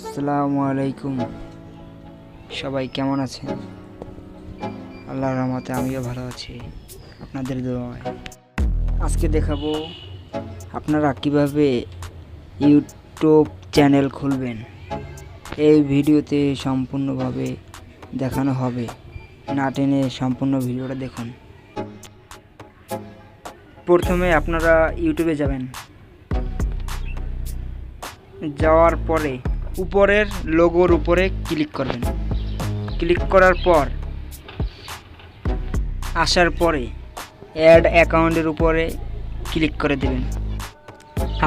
আসসালামু আলাইকুম। সবাই কেমন আছেন? আল্লাহর রহমতে আমিও ভালো আছি, আপনাদের দোয়ায়। আজকে দেখাবো আপনারা কিভাবে ইউটিউব চ্যানেল খুলবেন। এই ভিডিওতে সম্পূর্ণভাবে দেখানো হবে, না টেনে সম্পূর্ণ ভিডিওটা দেখুন। প্রথমে আপনারা ইউটিউবে যাবেন, যাওয়ার পরে উপরের লোগোর উপরে ক্লিক করবেন। ক্লিক করার পর আসার পরে অ্যাড অ্যাকাউন্টের উপরে ক্লিক করে দেবেন।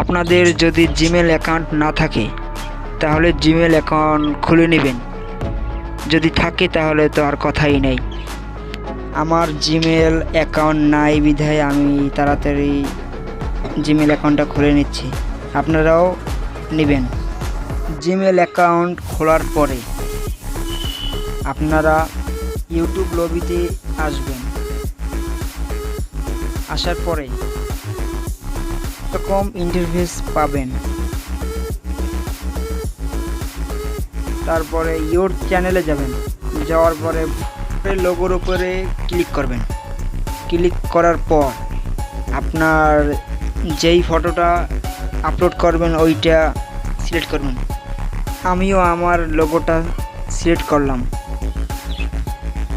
আপনাদের যদি জিমেল অ্যাকাউন্ট না থাকে তাহলে জিমেল অ্যাকাউন্ট খুলে নেবেন, যদি থাকে তাহলে তো আর কথাই নেই। আমার জিমেল অ্যাকাউন্ট নাই বিধায় আমি তাড়াতাড়ি জিমেল অ্যাকাউন্টটা খুলে নিচ্ছি, আপনারাও নেবেন। জিমেল অ্যাকাউন্ট খোলার পরে আপনারা ইউটিউব লবিতে আসবেন। আসার পরে এরকম ইন্টারফেস পাবেন। তারপরে ইউর চ্যানেলে যাবেন, যাওয়ার পরে লোগোর উপরে ক্লিক করবেন। ক্লিক করার পর আপনার যেই ফটোটা আপলোড করবেন ওইটা সিলেক্ট করবেন। আমিও আমার লোগোটা সিলেক্ট করলাম।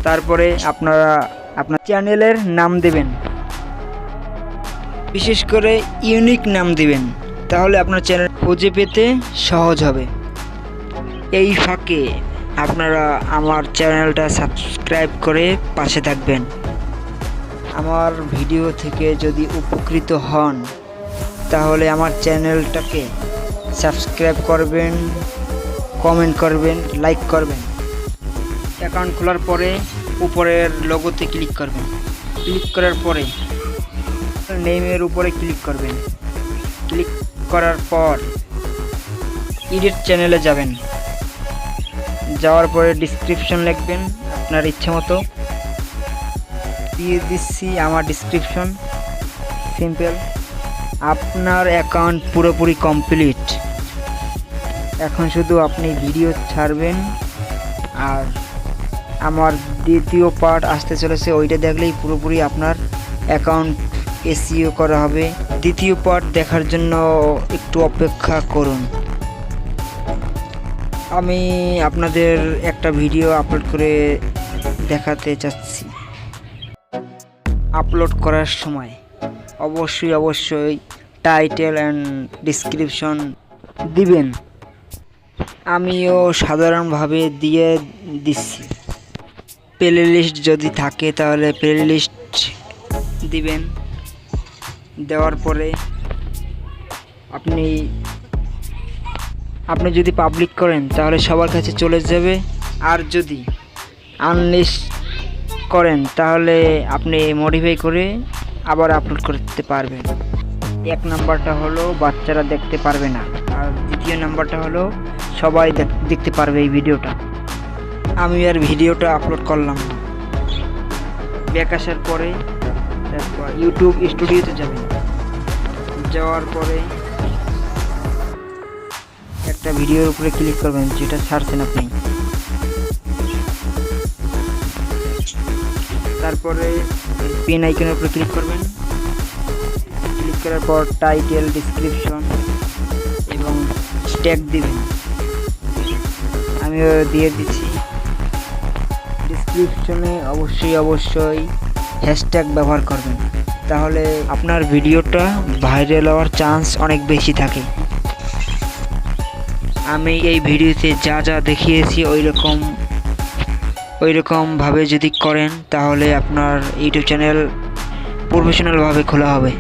তারপরে আপনারা আপনার চ্যানেলের নাম দেবেন, বিশেষ করে ইউনিক নাম দিবেন, তাহলে আপনার চ্যানেল খুঁজে পেতে সহজ হবে। এই ফাঁকে আপনারা আমার চ্যানেলটা সাবস্ক্রাইব করে পাশে থাকবেন। আমার ভিডিও থেকে যদি উপকৃত হন তাহলে আমার চ্যানেলটাকে সাবস্ক্রাইব করবেন, কমেন্ট করবেন, লাইক করবেন। অ্যাকাউন্ট খোলার পরে উপরের লোগোতে ক্লিক করবেন। ক্লিক করার পরে নেমের উপরে ক্লিক করবেন। ক্লিক করার পর এডিট চ্যানেলে যাবেন। যাওয়ার পরে ডেসক্রিপশন লিখবেন আপনার ইচ্ছে মতো। দিয়ে দিচ্ছি আমার ডেসক্রিপশন সিম্পল। আপনার অ্যাকাউন্ট পুরোপুরি কমপ্লিট। এখন শুধু আপনি ভিডিও ছাড়বেন, আর আমার দ্বিতীয় পার্ট আসতে চলেছে, ওইটা দেখলেই পুরোপুরি আপনার অ্যাকাউন্ট এসইও করা হবে। দ্বিতীয় পার্ট দেখার জন্য একটু অপেক্ষা করুন। আমি আপনাদের একটা ভিডিও আপলোড করে দেখাতে চাচ্ছি। আপলোড করার সময় অবশ্যই টাইটেল অ্যান্ড ডেসক্রিপশন দিবেন। আমিও সাধারণভাবে দিয়ে দিচ্ছি। প্লে লিস্ট যদি থাকে তাহলে প্লে লিস্ট দিবেন। দেওয়ার পরে আপনি যদি পাবলিক করেন তাহলে সবার কাছে চলে যাবে, আর যদি আনলিস্ট করেন তাহলে আপনি মডিফাই করে আবার আপলোড করতে পারবেন। এক নাম্বারটা হলো বাচ্চারা দেখতে পারবে না, আর দ্বিতীয় নাম্বারটা হলো সবাই দেখতে পারবে এই ভিডিওটা। আমি আর ভিডিওটা আপলোড করলাম। ব্যাক আসার পরে তারপর ইউটিউব স্টুডিওতে যাবেন। যাওয়ার পরে একটা ভিডিওর উপরে ক্লিক করবেন যেটা ছাড়ছেন আপনি। তারপরে পেন আইকনের উপরে ক্লিক করবেন। ক্লিক করার পর টাইটেল, ডেসক্রিপশন এবং ট্যাগ দিবেন। আমিও দিয়ে দিচ্ছি। ডেসক্রিপশনে অবশ্যই হ্যাশট্যাগ ব্যবহার করবেন, তাহলে আপনার ভিডিওটা ভাইরাল হওয়ার চান্স অনেক বেশি থাকে। আমি এই ভিডিওতে যা যা দেখিয়েছি ওইরকমভাবে যদি করেন তাহলে আপনার ইউটিউব চ্যানেল প্রফেশনালভাবে খোলা হবে।